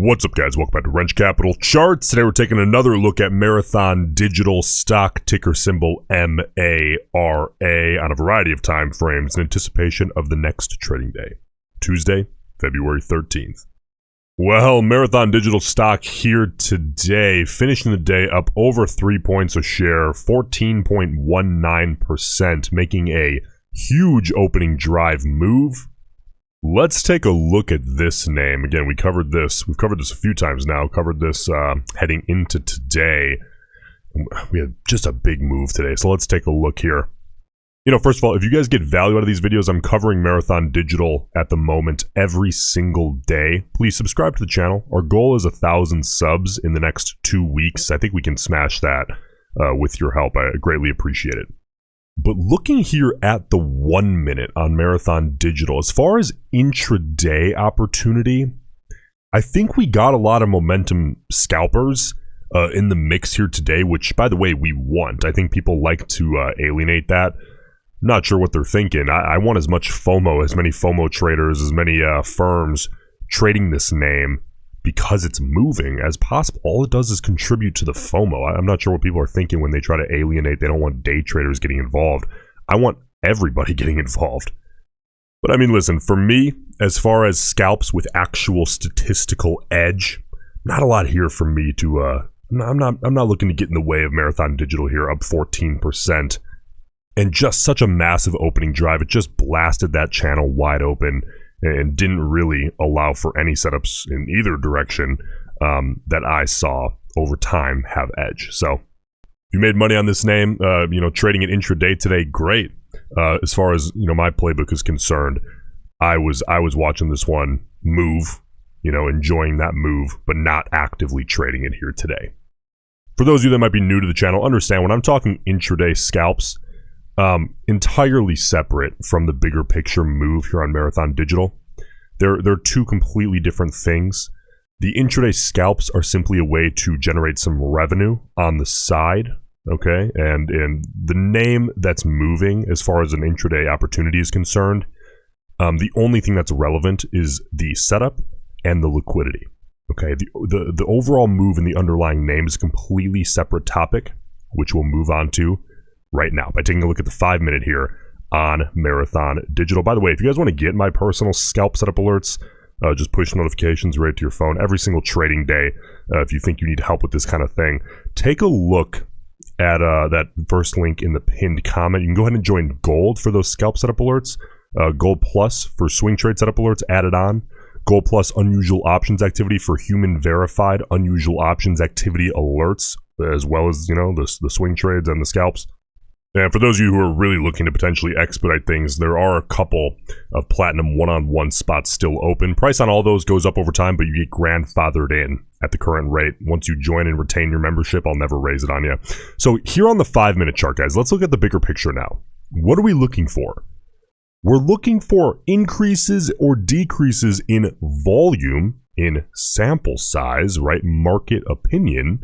What's up, guys? Welcome back to Roensch Capital Charts. Today we're taking another look at Marathon Digital stock, ticker symbol MARA, on a variety of time frames in anticipation of the next trading day, Tuesday, February 13th. Well, Marathon Digital stock here today, finishing the day up over 3 points a share, 14.19%, making a huge opening drive move. Let's take a look at this name. Again, we've covered this a few times now, covered this heading into today. We had just a big move today, so let's take a look here. First of all, if you guys get value out of these videos, I'm covering Marathon Digital at the moment every single day. Please subscribe to the channel. Our goal is 1,000 subs in the next 2 weeks. I think we can smash that with your help. I greatly appreciate it. But looking here at the 1 minute on Marathon Digital, as far as intraday opportunity, I think we got a lot of momentum scalpers in the mix here today, which, by the way, we want. I think people like to alienate that. Not sure what they're thinking. I want as much FOMO, as many FOMO traders, as many firms trading this name because it's moving as possible. All it does is contribute to the FOMO. I'm not sure what people are thinking when they try to alienate. They don't want day traders getting involved. I want everybody getting involved. But I mean, listen, for me, as far as scalps with actual statistical edge, not a lot here for me to, I'm not looking to get in the way of Marathon Digital here, up 14%. And just such a massive opening drive. It just blasted that channel wide open and didn't really allow for any setups in either direction that I saw over time have edge. So if you made money on this name, trading it intraday today, great. As far as my playbook is concerned, I was watching this one move, enjoying that move, but not actively trading it here today. For those of you that might be new to the channel, understand when I'm talking intraday scalps, entirely separate from the bigger picture move here on Marathon Digital. They're two completely different things. The intraday scalps are simply a way to generate some revenue on the side, okay? And the name that's moving as far as an intraday opportunity is concerned, the only thing that's relevant is the setup and the liquidity, okay? The overall move in the underlying name is a completely separate topic, which we'll move on to right now by taking a look at the 5 minute here on Marathon Digital. By the way, if you guys want to get my personal scalp setup alerts, just push notifications right to your phone every single trading day. If you think you need help with this kind of thing, take a look at that first link in the pinned comment. You can go ahead and join Gold for those scalp setup alerts. Gold Plus for swing trade setup alerts added on. Gold Plus unusual options activity for human verified unusual options activity alerts, as well as the swing trades and the scalps. And for those of you who are really looking to potentially expedite things, there are a couple of platinum one-on-one spots still open. Price on all those goes up over time, but you get grandfathered in at the current rate. Once you join and retain your membership, I'll never raise it on you. So here on the 5 minute chart, guys, let's look at the bigger picture now. What are we looking for? We're looking for increases or decreases in volume, in sample size, right? Market opinion,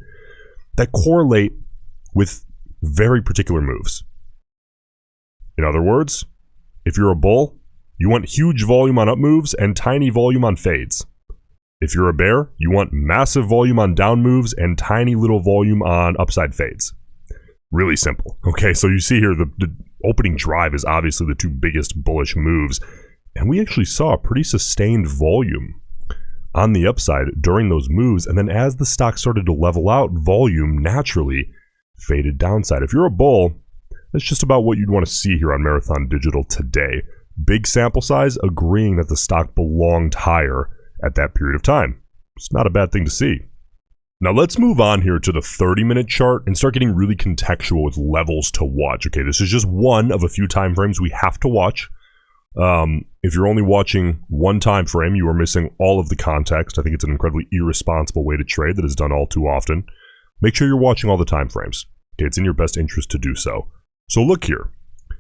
that correlate with very particular moves. In other words, if you're a bull, you want huge volume on up moves and tiny volume on fades. If you're a bear, you want massive volume on down moves and tiny little volume on upside fades. Really simple. Okay, so you see here the opening drive is obviously the two biggest bullish moves, and we actually saw a pretty sustained volume on the upside during those moves, and then as the stock started to level out, volume naturally faded downside. If you're a bull, that's just about what you'd want to see here on Marathon Digital today. Big sample size agreeing that the stock belonged higher at that period of time. It's not a bad thing to see. Now let's move on here to the 30 minute chart and start getting really contextual with levels to watch. Okay, this is just one of a few time frames we have to watch. If you're only watching one time frame, you are missing all of the context. I think it's an incredibly irresponsible way to trade that is done all too often. Make sure you're watching all the time frames. Okay, it's in your best interest to do so. So look here.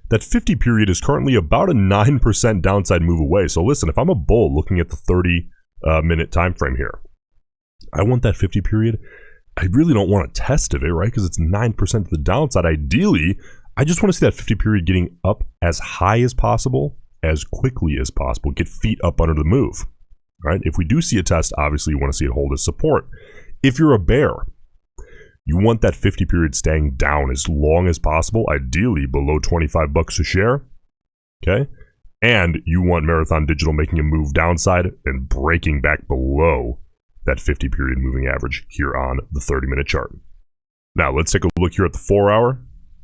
That 50 period is currently about a 9% downside move away. So listen, if I'm a bull looking at the 30 minute time frame here, I want that 50 period. I really don't want a test of it, right? Because it's 9% to the downside. Ideally, I just want to see that 50 period getting up as high as possible, as quickly as possible. Get feet up under the move. right? If we do see a test, obviously you want to see it hold as support. If you're a bear, you want that 50 period staying down as long as possible, ideally below 25 bucks a share, okay? And you want Marathon Digital making a move downside and breaking back below that 50 period moving average here on the 30-minute chart. Now, let's take a look here at the 4-hour.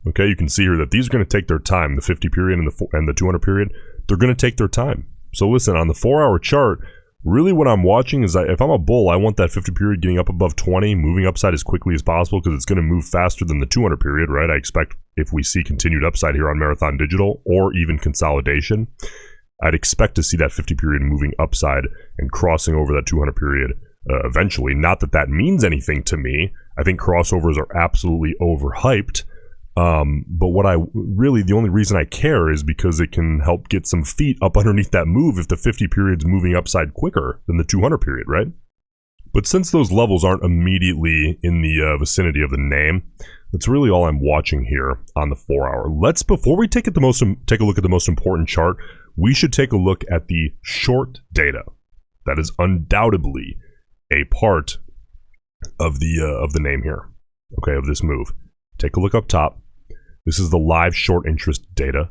Okay, you can see here that these are going to take their time. The 50 period and the 200 period, they're going to take their time. So listen, on the 4-hour chart, really what I'm watching is that if I'm a bull, I want that 50 period getting up above 20, moving upside as quickly as possible because it's going to move faster than the 200 period, right? I expect if we see continued upside here on Marathon Digital or even consolidation, I'd expect to see that 50 period moving upside and crossing over that 200 period eventually. Not that that means anything to me. I think crossovers are absolutely overhyped. But the only reason I care is because it can help get some feet up underneath that move if the 50 period's moving upside quicker than the 200 period, right? But since those levels aren't immediately in the vicinity of the name, that's really all I'm watching here on the 4-hour. Before we take a look at the most important chart, we should take a look at the short data. That is undoubtedly a part of the name here, okay, of this move. Take a look up top. This is the live short interest data.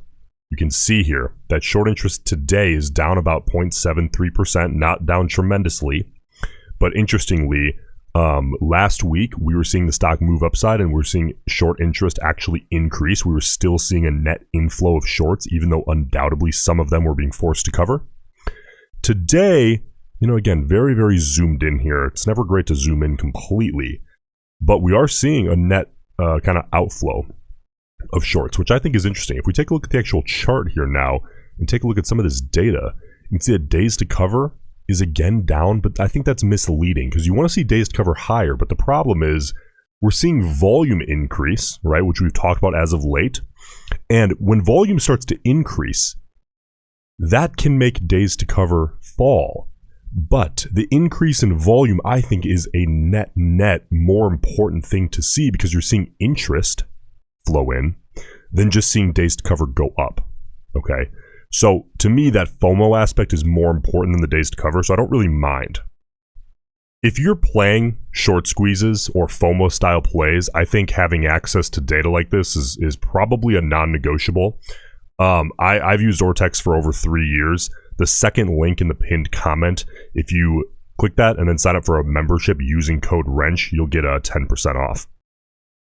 You can see here that short interest today is down about 0.73%, not down tremendously. But interestingly, last week we were seeing the stock move upside and we're seeing short interest actually increase. We were still seeing a net inflow of shorts, even though undoubtedly some of them were being forced to cover. Today, again, very, very zoomed in here. It's never great to zoom in completely, but we are seeing a net kind of outflow of shorts, which I think is interesting. If we take a look at the actual chart here now and take a look at some of this data, you can see that days to cover is again down, but I think that's misleading because you want to see days to cover higher, but the problem is we're seeing volume increase, right, which we've talked about as of late. And when volume starts to increase, that can make days to cover fall. But the increase in volume, I think, is a net more important thing to see because you're seeing interest flow in than just seeing days to cover go up, okay? So to me, that FOMO aspect is more important than the days to cover, so I don't really mind. If you're playing short squeezes or FOMO style plays, I think having access to data like this is probably a non-negotiable. I've used Ortex for over 3 years. The second link in the pinned comment, if you click that and then sign up for a membership using code Roensch, you'll get a 10% off.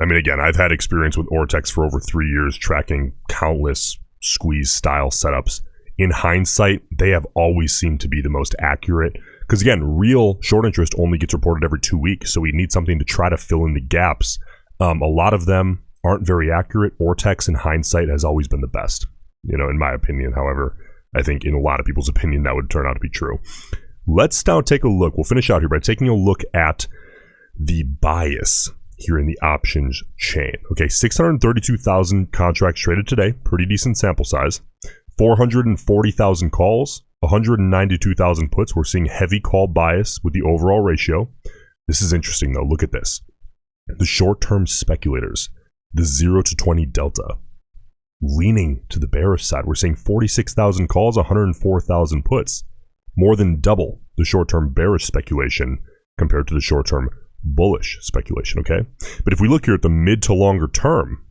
I mean, again, I've had experience with Ortex for over 3 years tracking countless squeeze style setups. In hindsight, they have always seemed to be the most accurate because, again, real short interest only gets reported every 2 weeks, so we need something to try to fill in the gaps. A lot of them aren't very accurate. Ortex, in hindsight, has always been the best, in my opinion. However, I think in a lot of people's opinion, that would turn out to be true. Let's now take a look. We'll finish out here by taking a look at the bias here in the options chain. Okay, 632,000 contracts traded today. Pretty decent sample size. 440,000 calls, 192,000 puts. We're seeing heavy call bias with the overall ratio. This is interesting, though. Look at this. The short-term speculators, the 0 to 20 delta, leaning to the bearish side. We're seeing 46,000 calls, 104,000 puts, more than double the short-term bearish speculation compared to the short-term bullish speculation, okay? But if we look here at the mid to longer term,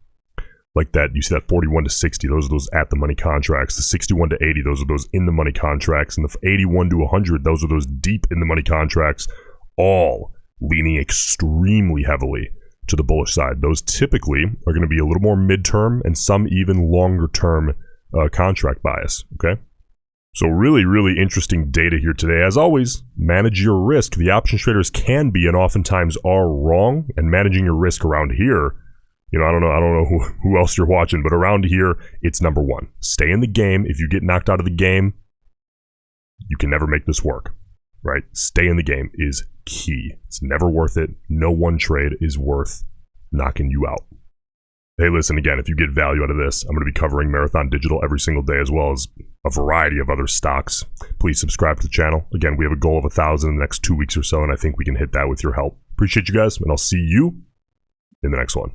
like that, you see that 41 to 60, those are those at the money contracts. The 61 to 80, those are those in the money contracts. And the 81 to 100, those are those deep in the money contracts, all leaning extremely heavily to the bullish side. Those typically are going to be a little more midterm and some even longer term contract bias, okay? So really, really interesting data here today. As always, manage your risk. The options traders can be and oftentimes are wrong, and managing your risk around here, I don't know who else you're watching, but around here, it's number one. Stay in the game. If you get knocked out of the game, you can never make this work, right? Stay in the game is key. It's never worth it. No one trade is worth knocking you out. Hey, listen, again, if you get value out of this, I'm going to be covering Marathon Digital every single day as well as a variety of other stocks. Please subscribe to the channel. Again, we have a goal of 1,000 in the next 2 weeks or so, and I think we can hit that with your help. Appreciate you guys, and I'll see you in the next one.